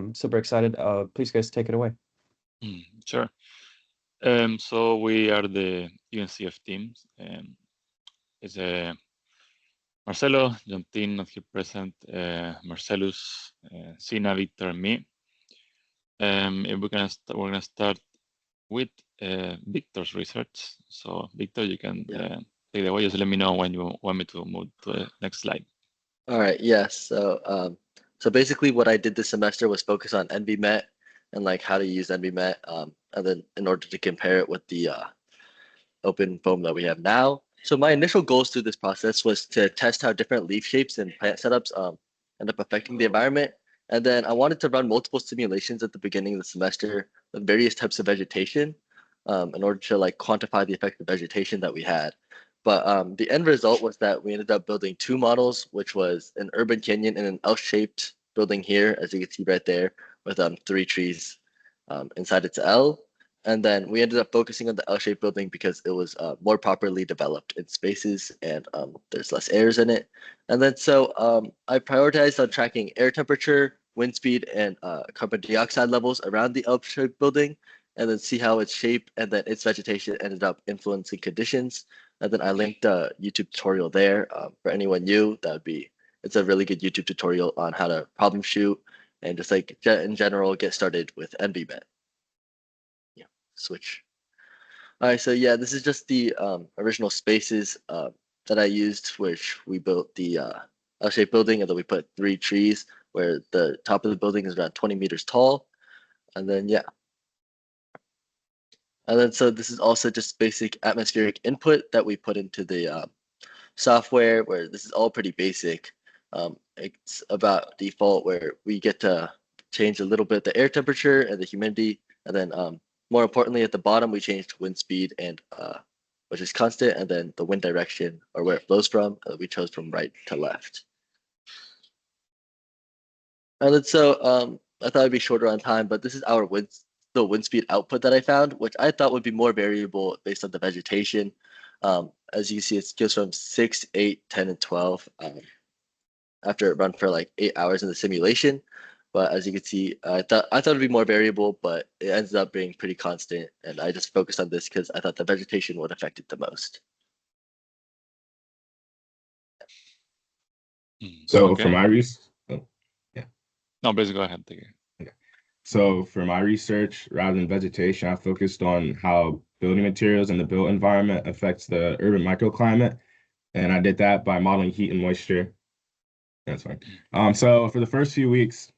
I'm super excited. Please, guys, take it away. Sure. So we are the UNCF team. It's Marcelo, Jontin, not here present, Marcellus, Sina, Victor, and me. And we're gonna start with Victor's research. So Victor, you can take it away. Just let me know when you want me to move to the next slide. All right. Yes. So basically, what I did this semester was focus on NVMet and like how to use NVMet, and then in order to compare it with the open foam that we have now. So my initial goals through this process was to test how different leaf shapes and plant setups end up affecting the environment. And then I wanted to run multiple simulations at the beginning of the semester with various types of vegetation in order to like quantify the effect of vegetation that we had. But the end result was that we ended up building two models, which was an urban canyon and an L-shaped building here, as you can see right there, with 3 trees inside its L. And then we ended up focusing on the L-shaped building because it was more properly developed in spaces and there's less errors in it. And then I prioritized on tracking air temperature, wind speed, and carbon dioxide levels around the L-shaped building, and then see how its shape and then its vegetation ended up influencing conditions. And then I linked a YouTube tutorial there for anyone new. It's a really good YouTube tutorial on how to problem shoot and just like in general get started with NVMet. Switch. All right, so yeah, this is just the original spaces that I used, which we built the L-shaped building, and then we put 3 trees where the top of the building is around 20 meters tall. And then, yeah. And then, so this is also just basic atmospheric input that we put into the software, where this is all pretty basic. It's about default where we get to change a little bit the air temperature and the humidity, and then more importantly, at the bottom, we changed wind speed and which is constant, and then the wind direction or where it blows from, we chose from right to left. And then I thought it'd be shorter on time, but this is our wind speed output that I found, which I thought would be more variable based on the vegetation. As you can see, it goes from 6, 8, 10, and 12 after it run for like 8 hours in the simulation. But as you can see, I thought it'd be more variable, but it ends up being pretty constant. And I just focused on this because I thought the vegetation would affect it the most. So for my research, No, please go ahead. Okay. So for my research, rather than vegetation, I focused on how building materials and the built environment affects the urban microclimate. And I did that by modeling heat and moisture. That's fine. So for the first few weeks,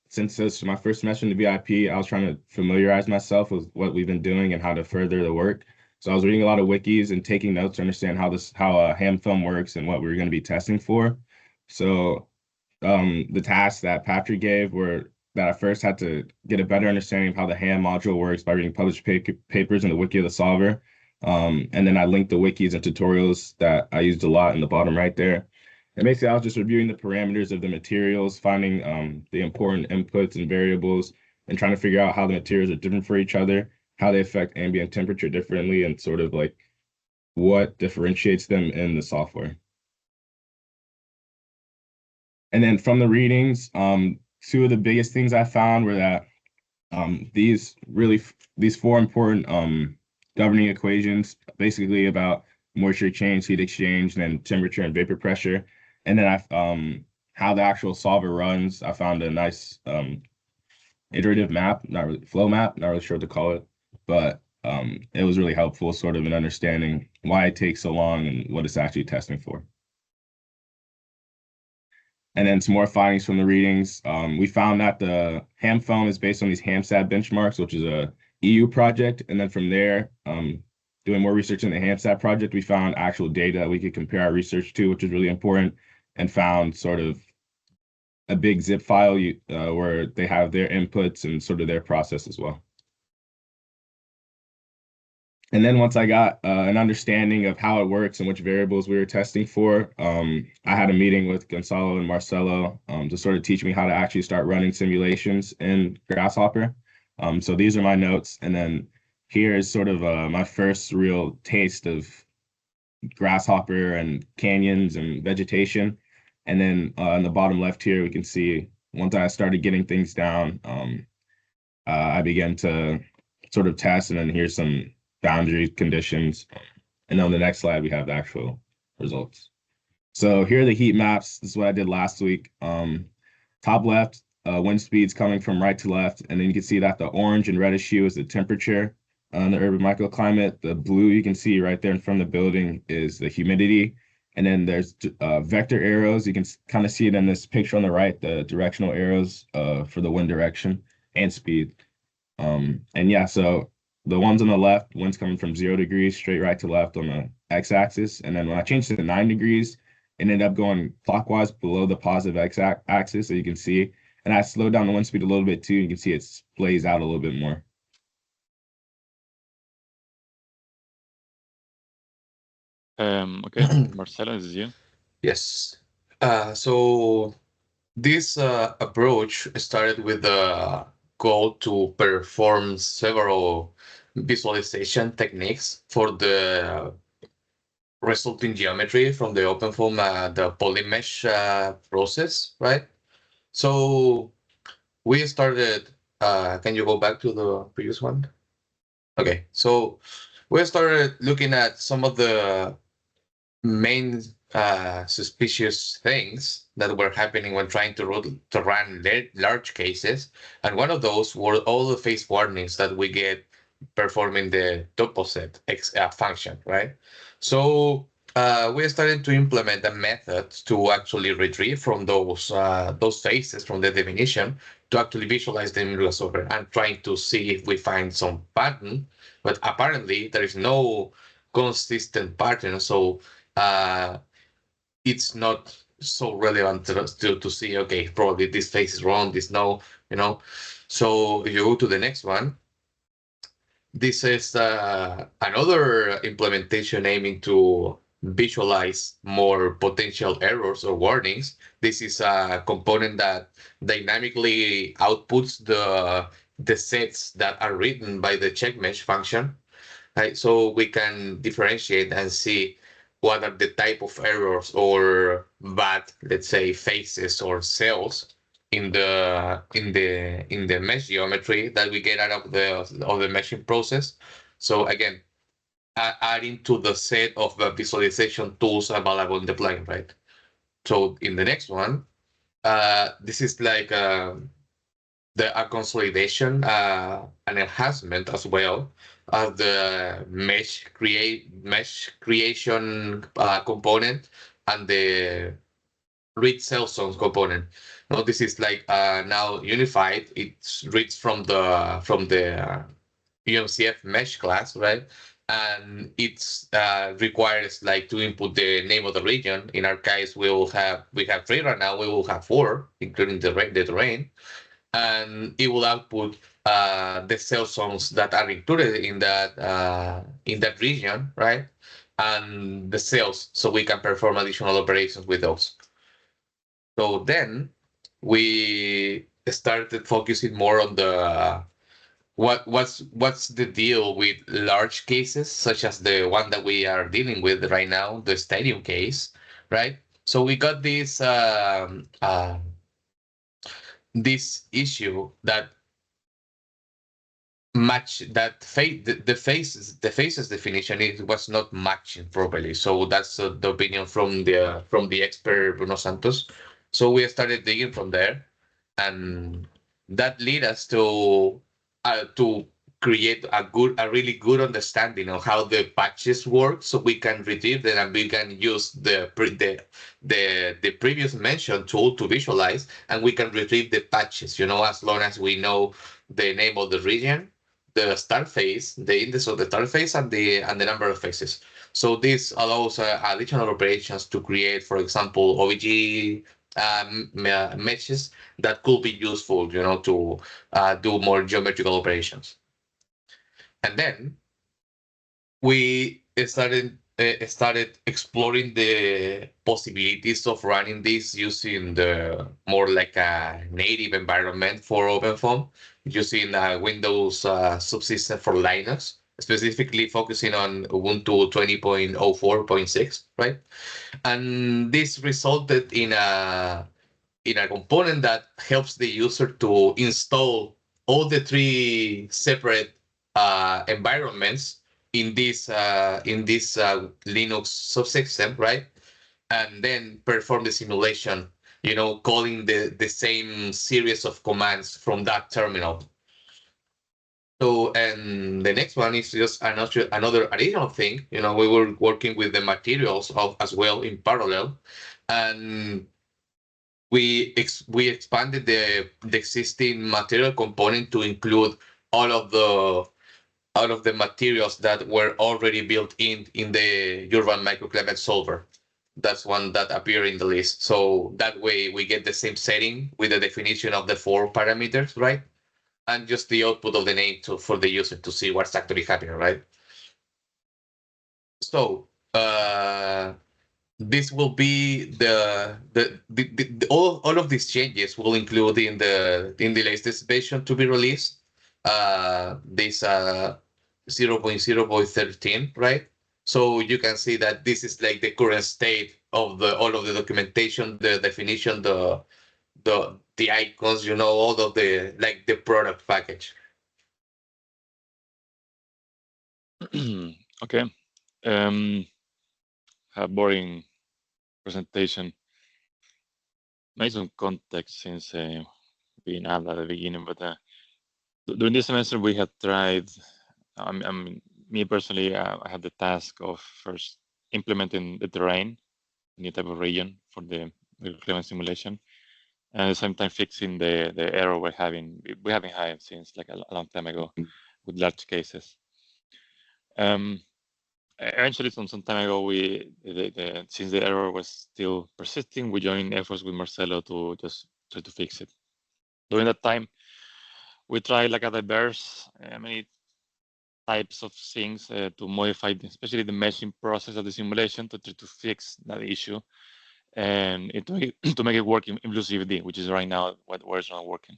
since this is my first semester in the VIP, I was trying to familiarize myself with what we've been doing and how to further the work. So I was reading a lot of wikis and taking notes to understand how ham film works and what we were going to be testing for. So the tasks that Patrick gave were that I first had to get a better understanding of how the ham module works by reading published papers in the wiki of the solver. And then I linked the wikis and tutorials that I used a lot in the bottom right there. And basically, I was just reviewing the parameters of the materials, finding the important inputs and variables, and trying to figure out how the materials are different for each other, how they affect ambient temperature differently, and sort of like what differentiates them in the software. And then from the readings, 2 of the biggest things I found were that these 4 important governing equations, basically about moisture exchange, heat exchange, and then temperature and vapor pressure. And then how the actual solver runs, I found a nice iterative map, flow map, not really sure what to call it, but it was really helpful sort of in understanding why it takes so long and what it's actually testing for. And then some more findings from the readings. We found that the ham foam is based on these HAMSAT benchmarks, which is a EU project. And then from there, doing more research in the HAMSAT project, we found actual data that we could compare our research to, which is really important, and found sort of a big zip file where they have their inputs and sort of their process as well. And then once I got an understanding of how it works and which variables we were testing for, I had a meeting with Gonzalo and Marcelo to sort of teach me how to actually start running simulations in Grasshopper. So these are my notes. And then here is sort of my first real taste of Grasshopper and canyons and vegetation. And then on the bottom left here, we can see once I started getting things down, I began to sort of test, and then here's some boundary conditions. And on the next slide, we have the actual results. So here are the heat maps. This is what I did last week. Top left, wind speeds coming from right to left. And then you can see that the orange and reddish hue is the temperature on the urban microclimate. The blue you can see right there in front of the building is the humidity. And then there's vector arrows. You can kind of see it in this picture on the right, the directional arrows for the wind direction and speed. And yeah, so the ones on the left, wind's coming from 0 degrees straight right to left on the x-axis. And then when I changed to 9 degrees, it ended up going clockwise below the positive x-axis, so you can see. And I slowed down the wind speed a little bit too. You can see it splays out a little bit more. Okay, Marcelo, this is you. Yes. So this approach started with the goal to perform several visualization techniques for the resulting geometry from the OpenFOAM, the polymesh process, right? So we started, can you go back to the previous one? Okay, so we started looking at some of the main suspicious things that were happening when trying to run large cases. And one of those were all the phase warnings that we get performing the topset function, right? So we started to implement a method to actually retrieve from those phases from the definition to actually visualize the immunosorbent and trying to see if we find some pattern. But apparently there is no consistent pattern. So it's not so relevant to see, okay, probably this phase is wrong, this no, you know. So if you go to the next one, this is another implementation aiming to visualize more potential errors or warnings. This is a component that dynamically outputs the sets that are written by the checkmesh function, right? So we can differentiate and see what are the type of errors or bad, let's say, phases or cells in the mesh geometry that we get out of the meshing process. So again, adding to the set of visualization tools available in the plugin, right? So in the next one, this is like a consolidation, an enhancement as well as the mesh creation component and the read cell zones component. Now this is like now unified. It reads from the UMCF mesh class, right? And it's requires like to input the name of the region. In our case, we have 3 right now. We will have 4, including the terrain, and it will output the cell zones that are included in that region, right? And the cells, so we can perform additional operations with those. So then we started focusing more on the what's the deal with large cases, such as the one that we are dealing with right now, the stadium case, right? So we got this this issue that match that the faces definition, it was not matching properly. So that's the opinion from the expert Bruno Santos. So we started digging from there, and that led us to create a really good understanding of how the patches work, so we can retrieve them and we can use the previous mentioned tool to visualize, and we can retrieve the patches, as long as we know the name of the region, the start phase, the index of the start phase, and the number of phases. So this allows additional operations to create, for example, OVG meshes that could be useful, to do more geometrical operations. And then we started exploring the possibilities of running this using the more like a native environment for OpenFOAM, using Windows subsystem for Linux, specifically focusing on Ubuntu 20.04.6, right? And this resulted in in a component that helps the user to install all the 3 separate environments in this Linux subsystem, right? And then perform the simulation, calling the same series of commands from that terminal. So, and the next one is just another additional thing. We were working with the materials as well in parallel, and we expanded the existing material component to include all of the materials that were already built in the urban microclimate solver. That's one that appear in the list. So that way we get the same setting with the definition of the 4 parameters, right? And just the output of the name for the user to see what's actually happening, right? So this will be all of these changes will include in the latest version to be released. This 0.0.13, right? So you can see that this is like the current state of all of the documentation, the definition, the icons, all of the product package. Okay. A boring presentation. Maybe some context since we had at the beginning, but during this semester we had tried. Me personally, I had the task of first implementing the terrain, new type of region for the climate simulation, and at the same time fixing the error we haven't had since like a long time ago with large cases. Eventually, some time ago, since the error was still persisting, we joined efforts with Marcelo to just try to fix it. During that time, we tried like a diverse, many types of things to modify, especially the meshing process of the simulation to try to fix that issue and to make it work in BlueCFD, which is right now where it's not working.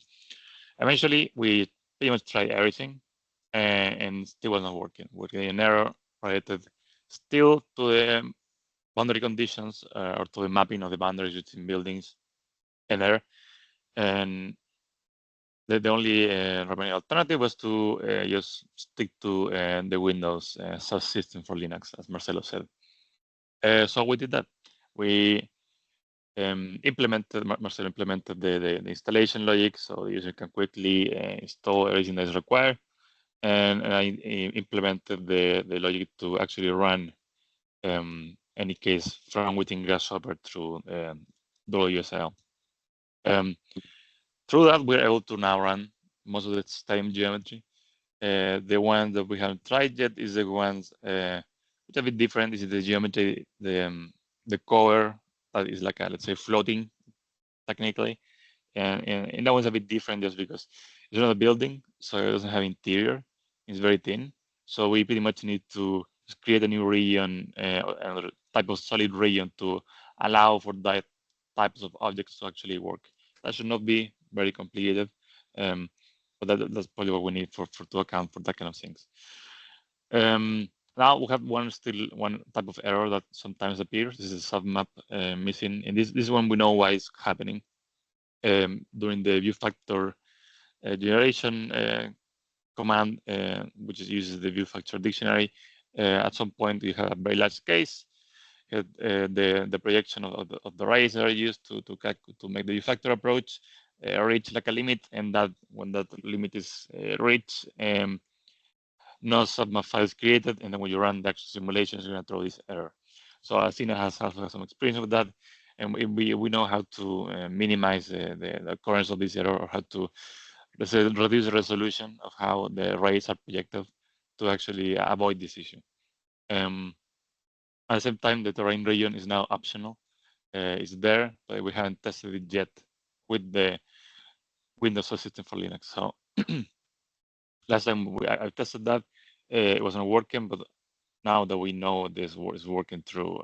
Eventually, we pretty much tried everything and still was not working. We get an error related still to the boundary conditions or to the mapping of the boundaries between buildings and there. And the only remaining alternative was to just stick to the Windows subsystem for Linux, as Marcelo said. So we did that. We Marcelo implemented the installation logic so the user can quickly install everything that is required. And I implemented the logic to actually run any case from within Grasshopper through WSL. Through that, we're able to now run most of the time geometry. The ones that we haven't tried yet is the ones which are a bit different. This is the geometry, the cover that is like let's say floating technically, and that one's a bit different just because it's not a building, so it doesn't have interior. It's very thin, so we pretty much need to create a new region, another type of solid region to allow for that types of objects to actually work. That should not be very complicated, but that's probably what we need to account for that kind of things. Now we have one type of error that sometimes appears. This is a submap missing, and this one we know why it's happening. During the view factor generation command, which uses the view factor dictionary, at some point we have a very large case. The projection of the rays that are used to make the view factor approach reach like a limit, and that when that limit is reached, no submap file is created, and then when you run the actual simulations, you're going to throw this error. So Athena has some experience with that, and we know how to minimize the occurrence of this error, or how to, let's say, reduce the resolution of how the rays are projected to actually avoid this issue. At the same time, the terrain region is now optional. It's there, but we haven't tested it yet with the Windows system for Linux. So last time I tested that, it wasn't working, but now that we know this is working through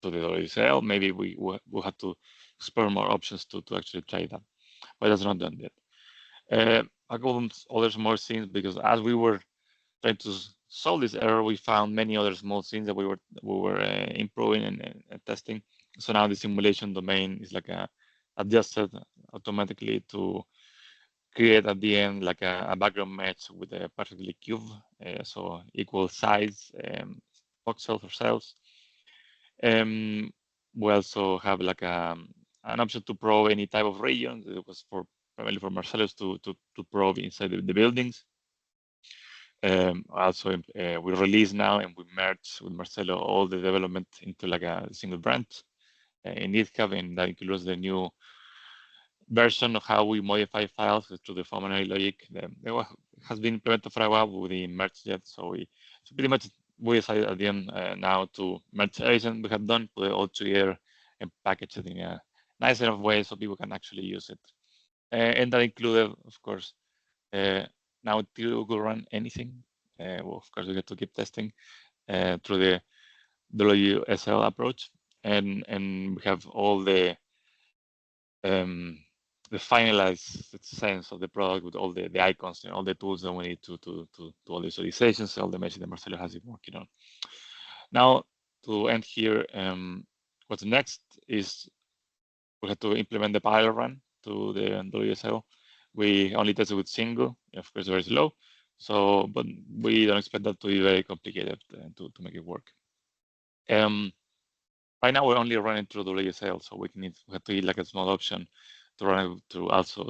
to the WSL, maybe we'll have to explore more options to actually try that, but that's not done yet. I call them other small things because as we were trying to solve this error, we found many other small things that we were improving and testing. So now the simulation domain is like adjusted automatically to create at the end like a background mesh with a perfectly cube, so equal size voxels or cells. We also have like an option to probe any type of region. It was primarily for Marcellus to probe inside the buildings. Also, we release now and we merge with Marcelo all the development into like a single branch in GitHub, and that includes the new version of how we modify files through the functional logic that has been implemented for a while with the merge yet. So pretty much we decided at the end now to merge everything we have done, put it all together, and package it in a nice enough way so people can actually use it. And that included, of course, now to go run anything. Well, of course, we get to keep testing through the WSL approach, and we have all the finalized sense of the product with all the icons and all the tools that we need to do all the visualizations, all the messaging that Marcelo has been working on. Now, to end here, what's next is we have to implement the pilot run to the WSL. We only tested with single, of course, very slow. So, but we don't expect that to be very complicated to make it work. Right now, we're only running through WSL, so we have to get like a small option to run it through also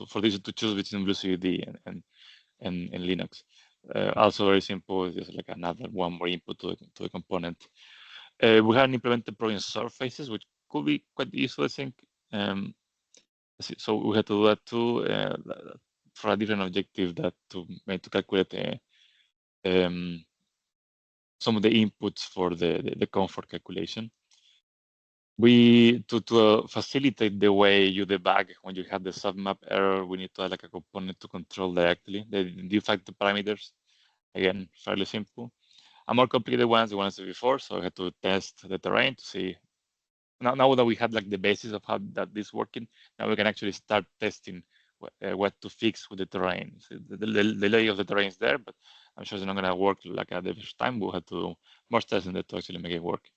for this to choose between BlueCVD and Linux. Also very simple, it's just like another one more input to the component. We haven't implemented program surfaces, which could be quite useful, I think. So we had to do that too for a different objective, that to calculate some of the inputs for the comfort calculation. To facilitate the way you debug when you have the submap error, we need to add like a component to control directly the de-facto parameters. Again, fairly simple. A more complicated ones, the ones before, so I had to test the terrain to see. Now that we have like the basis of how that is working, now we can actually start testing what to fix with the terrain. So the lay of the terrain is there, but I'm sure it's not gonna work like at the first time. We'll have to do more testing to actually make it work.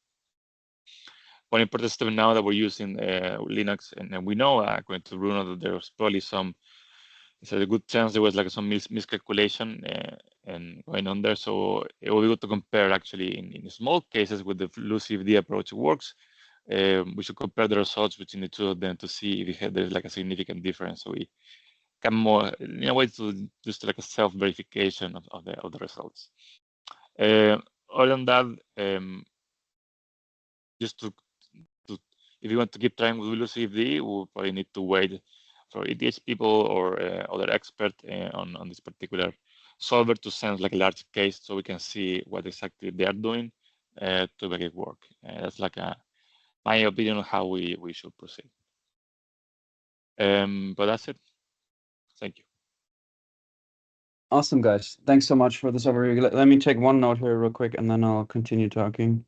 One important step now that we're using Linux, and we know, according to Bruno, that there was probably there's a good chance there was like some miscalculation and going on there. So it will be good to compare actually in small cases with the BlueCVD approach works. We should compare the results between the two of them to see if there's like a significant difference. So we can more, in a way, to just like a self-verification of the results. Other than that, just if you want to keep trying with BlueCVD, we'll probably need to wait for ETH people or other expert on this particular solver to send like a large case so we can see what exactly they are doing to make it work. That's like my opinion on how we should proceed. But that's it. Thank you. Awesome, guys. Thanks so much for this overview. Let me take one note here real quick, and then I'll continue talking.